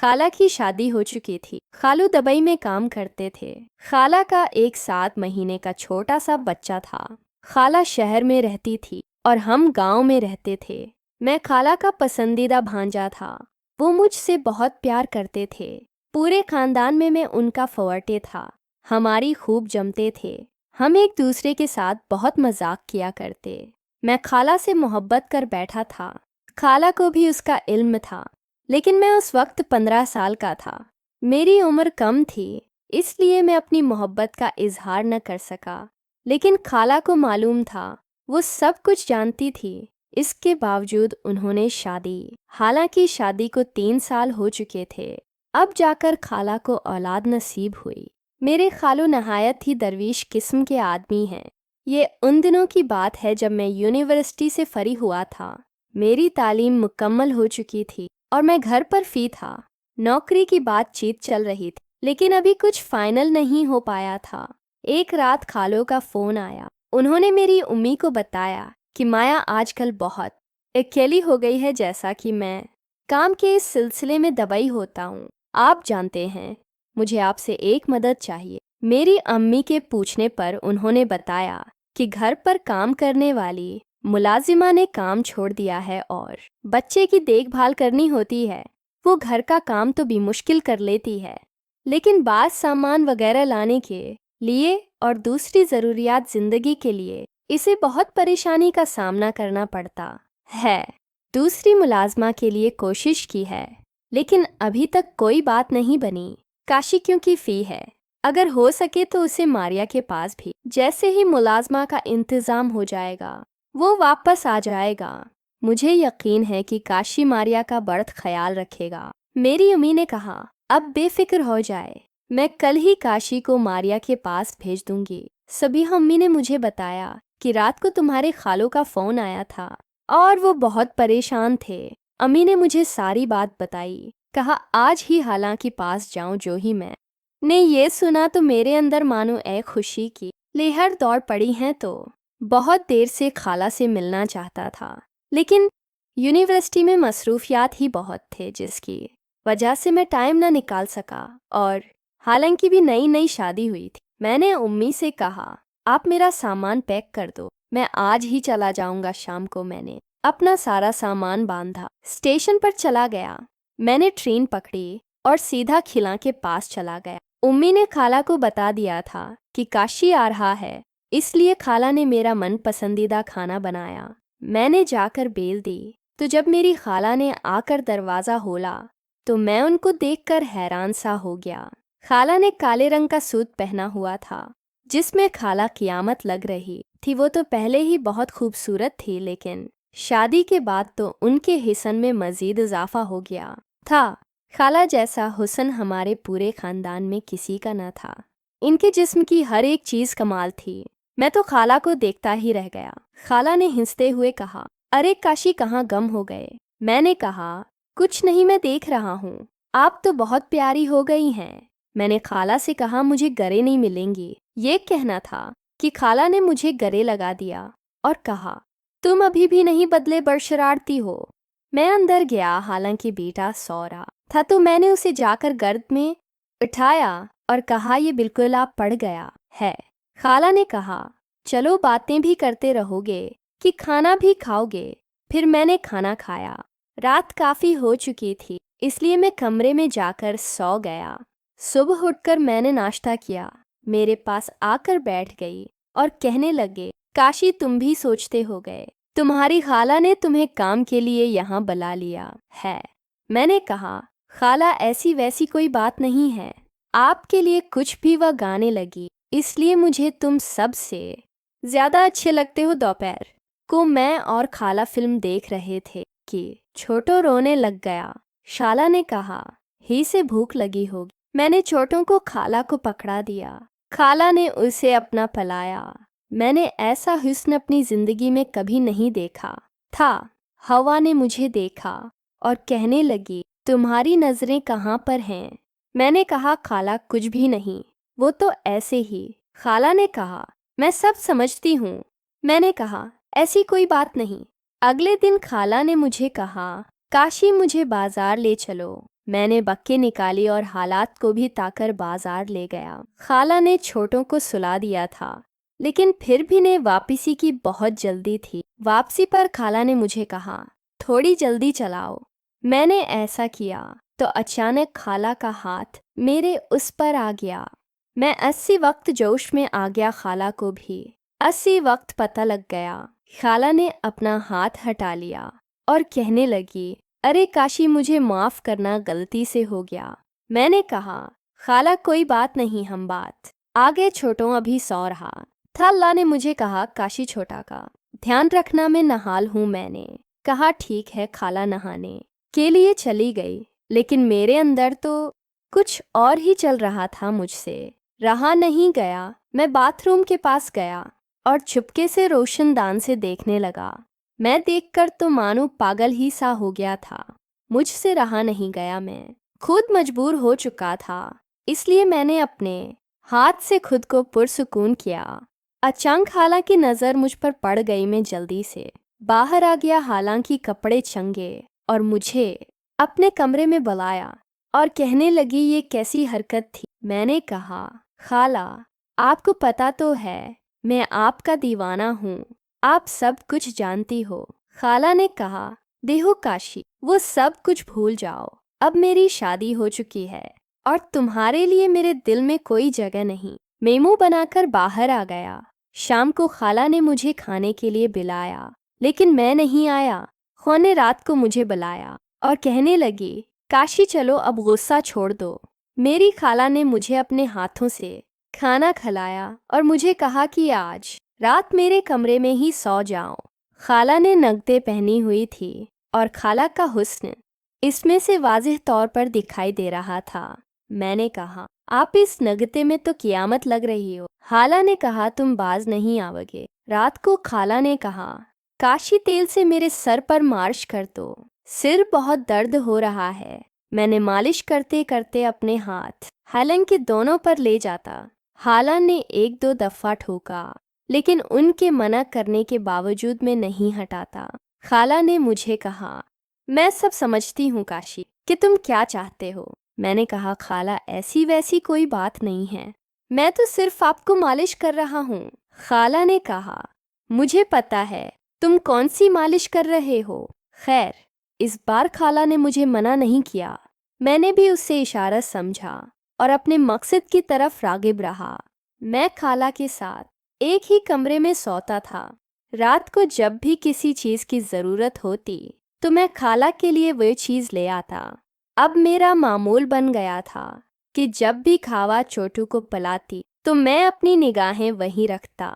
खाला की शादी हो चुकी थी। खालू दुबई में काम करते थे। खाला का एक 7 महीने का छोटा सा बच्चा था। खाला शहर में रहती थी और हम गांव में रहते थे। मैं खाला का पसंदीदा भांजा था। वो मुझसे बहुत प्यार करते थे। पूरे खानदान में मैं उनका फवर्टे था। हमारी खूब जमते थे। हम एक दूसरे के साथ बहुत मजाक किया करते। मैं खाला से मोहब्बत कर बैठा था। खाला को भी उसका इल्म था, लेकिन मैं उस वक्त 15 साल का था। मेरी उम्र कम थी, इसलिए मैं अपनी मोहब्बत का इजहार न कर सका। लेकिन खाला को मालूम था, वो सब कुछ जानती थी। इसके बावजूद उन्होंने हालांकि शादी को 3 साल हो चुके थे, अब जाकर खाला को औलाद नसीब हुई। मेरे खालू नहायत ही दरवीश किस्म के आदमी हैं। ये उन दिनों की बात है जब मैं यूनिवर्सिटी से फरी हुआ था। मेरी तालीम मुकम्मल हो चुकी थी और मैं घर पर फी था। नौकरी की बातचीत चल रही थी, लेकिन अभी कुछ फाइनल नहीं हो पाया था। एक रात खालो का फ़ोन आया। उन्होंने मेरी उम्मी को बताया कि माया आजकल बहुत अकेली हो गई है, जैसा कि मैं काम के इस सिलसिले में दबाई होता हूँ। आप जानते हैं, मुझे आपसे एक मदद चाहिए। मेरी अम्मी के पूछने पर उन्होंने बताया कि घर पर काम करने वाली मुलाजिमा ने काम छोड़ दिया है और बच्चे की देखभाल करनी होती है। वो घर का काम तो भी मुश्किल कर लेती है, लेकिन बात सामान वगैरह लाने के लिए और दूसरी ज़रूरियात ज़िंदगी के लिए इसे बहुत परेशानी का सामना करना पड़ता है। दूसरी मुलाजमा के लिए कोशिश की है, लेकिन अभी तक कोई बात नहीं बनी। काशी क्योंकि फ़ी है, अगर हो सके तो उसे मारिया के पास भी। जैसे ही मुलाजमा का इंतज़ाम हो जाएगा, वो वापस आ जाएगा। मुझे यकीन है कि काशी मारिया का बड़ा ख्याल रखेगा। मेरी अम्मी ने कहा, अब बेफिक्र हो जाए, मैं कल ही काशी को मारिया के पास भेज दूंगी। सभी अम्मी ने मुझे बताया कि रात को तुम्हारे खालों का फ़ोन आया था और वो बहुत परेशान थे। अम्मी ने मुझे सारी बात बताई। कहा आज ही हालांकि पास जाऊं। जो ही मैं ने ये सुना तो मेरे अंदर मानो एक खुशी की लहर दौड़ पड़ी है। तो बहुत देर से खाला से मिलना चाहता था, लेकिन यूनिवर्सिटी में मसरूफियात ही बहुत थे, जिसकी वजह से मैं टाइम ना निकाल सका। और हालांकि भी नई नई शादी हुई थी। मैंने उम्मी से कहा, आप मेरा सामान पैक कर दो, मैं आज ही चला जाऊंगा शाम को। मैंने अपना सारा सामान बांधा, स्टेशन पर चला गया। मैंने ट्रेन पकड़ी और सीधा खिला के पास चला गया। उम्मी ने खाला को बता दिया था कि काशी आ रहा है, इसलिए खाला ने मेरा मन पसंदीदा खाना बनाया। मैंने जाकर बेल दी, तो जब मेरी खाला ने आकर दरवाज़ा खोला तो मैं उनको देखकर हैरान सा हो गया। खाला ने काले रंग का सूट पहना हुआ था, जिसमें खाला क़यामत लग रही थी। वो तो पहले ही बहुत खूबसूरत थी, लेकिन शादी के बाद तो उनके हिसन में मज़ीद इजाफा हो गया था। खाला जैसा हुस्न हमारे पूरे ख़ानदान में किसी का न था। इनके जिस्म की हर एक चीज़ कमाल थी। मैं तो खाला को देखता ही रह गया। खाला ने हंसते हुए कहा, अरे काशी, कहाँ गम हो गए? मैंने कहा, कुछ नहीं, मैं देख रहा हूँ, आप तो बहुत प्यारी हो गई हैं। मैंने खाला से कहा, मुझे गले नहीं मिलेंगी। ये कहना था कि खाला ने मुझे गले लगा दिया और कहा, तुम अभी भी नहीं बदले, बरशरारती हो। मैं अंदर गया, हालांकि बेटा सो रहा था, तो मैंने उसे जाकर गर्द में उठाया और कहा, ये बिल्कुल आप पड़ गया है। खाला ने कहा, चलो बातें भी करते रहोगे कि खाना भी खाओगे। फिर मैंने खाना खाया। रात काफ़ी हो चुकी थी, इसलिए मैं कमरे में जाकर सो गया। सुबह उठकर मैंने नाश्ता किया, मेरे पास आकर बैठ गई और कहने लगे, काशी, तुम भी सोचते हो गए, तुम्हारी खाला ने तुम्हें काम के लिए यहाँ बुला लिया है। मैंने कहा, खाला, ऐसी वैसी कोई बात नहीं है, आपके लिए कुछ भी वह गाने लगी, इसलिए मुझे तुम सबसे ज़्यादा अच्छे लगते हो। दोपहर को मैं और खाला फिल्म देख रहे थे कि छोटो रोने लग गया। शाला ने कहा, ही से भूख लगी होगी। मैंने छोटों को खाला को पकड़ा दिया। खाला ने उसे अपना पलाया। मैंने ऐसा हुस्न अपनी ज़िंदगी में कभी नहीं देखा था। हवा ने मुझे देखा और कहने लगी, तुम्हारी नज़रें कहाँ पर हैं? मैंने कहा, खाला, कुछ भी नहीं, वो तो ऐसे ही। खाला ने कहा, मैं सब समझती हूँ। मैंने कहा, ऐसी कोई बात नहीं। अगले दिन खाला ने मुझे कहा, काशी, मुझे बाजार ले चलो। मैंने बक्के निकाली और हालात को भी ताकर बाजार ले गया। खाला ने छोटों को सुला दिया था, लेकिन फिर भी ने वापसी की बहुत जल्दी थी। वापसी पर खाला ने मुझे कहा, थोड़ी जल्दी चलाओ। मैंने ऐसा किया तो अचानक खाला का हाथ मेरे उस पर आ गया। मैं 80 वक्त जोश में आ गया, खाला को भी 80 वक्त पता लग गया। खाला ने अपना हाथ हटा लिया और कहने लगी, अरे काशी, मुझे माफ करना, गलती से हो गया। मैंने कहा, खाला कोई बात नहीं, हम बात आगे छोटों अभी सो रहा था। अल्लाह ने मुझे कहा, काशी छोटा का ध्यान रखना, मैं नहाल हूँ। मैंने कहा ठीक है। खाला नहाने के लिए चली गई, लेकिन मेरे अंदर तो कुछ और ही चल रहा था, मुझसे रहा नहीं गया। मैं बाथरूम के पास गया और चुपके से रोशनदान से देखने लगा। मैं देखकर तो मानो पागल ही सा हो गया था। मुझसे रहा नहीं गया, मैं खुद मजबूर हो चुका था, इसलिए मैंने अपने हाथ से खुद को पुरसुकून किया। अचानक खाला की नज़र मुझ पर पड़ गई। मैं जल्दी से बाहर आ गया, हालांकि कपड़े चंगे, और मुझे अपने कमरे में बुलाया और कहने लगी, ये कैसी हरकत थी। मैंने कहा, खाला आपको पता तो है मैं आपका दीवाना हूँ, आप सब कुछ जानती हो। खाला ने कहा, देखो काशी, वो सब कुछ भूल जाओ। अब मेरी शादी हो चुकी है और तुम्हारे लिए मेरे दिल में कोई जगह नहीं। मैं मुंह बनाकर बाहर आ गया। शाम को खाला ने मुझे खाने के लिए बुलाया, लेकिन मैं नहीं आया। खो ने रात को मुझे बुलाया और कहने लगी, काशी चलो, अब गुस्सा छोड़ दो। मेरी खाला ने मुझे अपने हाथों से खाना खिलाया और मुझे कहा कि आज रात मेरे कमरे में ही सो जाओ। खाला ने नगदे पहनी हुई थी और खाला का हुस्न इसमें से वाज़िह तौर पर दिखाई दे रहा था। मैंने कहा, आप इस नगते में तो कियामत लग रही हो। खाला ने कहा, तुम बाज नहीं आओगे। रात को खाला ने कहा, काशी तेल से मेरे सर पर मालिश कर दो, सिर बहुत दर्द हो रहा है। मैंने मालिश करते करते अपने हाथ हालन के दोनों पर ले जाता। खाला ने एक दो दफ़ा ठोका, लेकिन उनके मना करने के बावजूद मैं नहीं हटाता। खाला ने मुझे कहा, मैं सब समझती हूँ काशी कि तुम क्या चाहते हो। मैंने कहा, खाला ऐसी वैसी कोई बात नहीं है, मैं तो सिर्फ आपको मालिश कर रहा हूँ। खाला ने कहा, मुझे पता है तुम कौन सी मालिश कर रहे हो। खैर, इस बार खाला ने मुझे मना नहीं किया। मैंने भी उससे इशारा समझा और अपने मकसद की तरफ रागिब रहा। मैं खाला के साथ एक ही कमरे में सोता था। रात को जब भी किसी चीज़ की ज़रूरत होती तो मैं खाला के लिए वह चीज़ ले आता। अब मेरा मामूल बन गया था कि जब भी खावा छोटू को पिलाती तो मैं अपनी निगाहें वहीं रखता।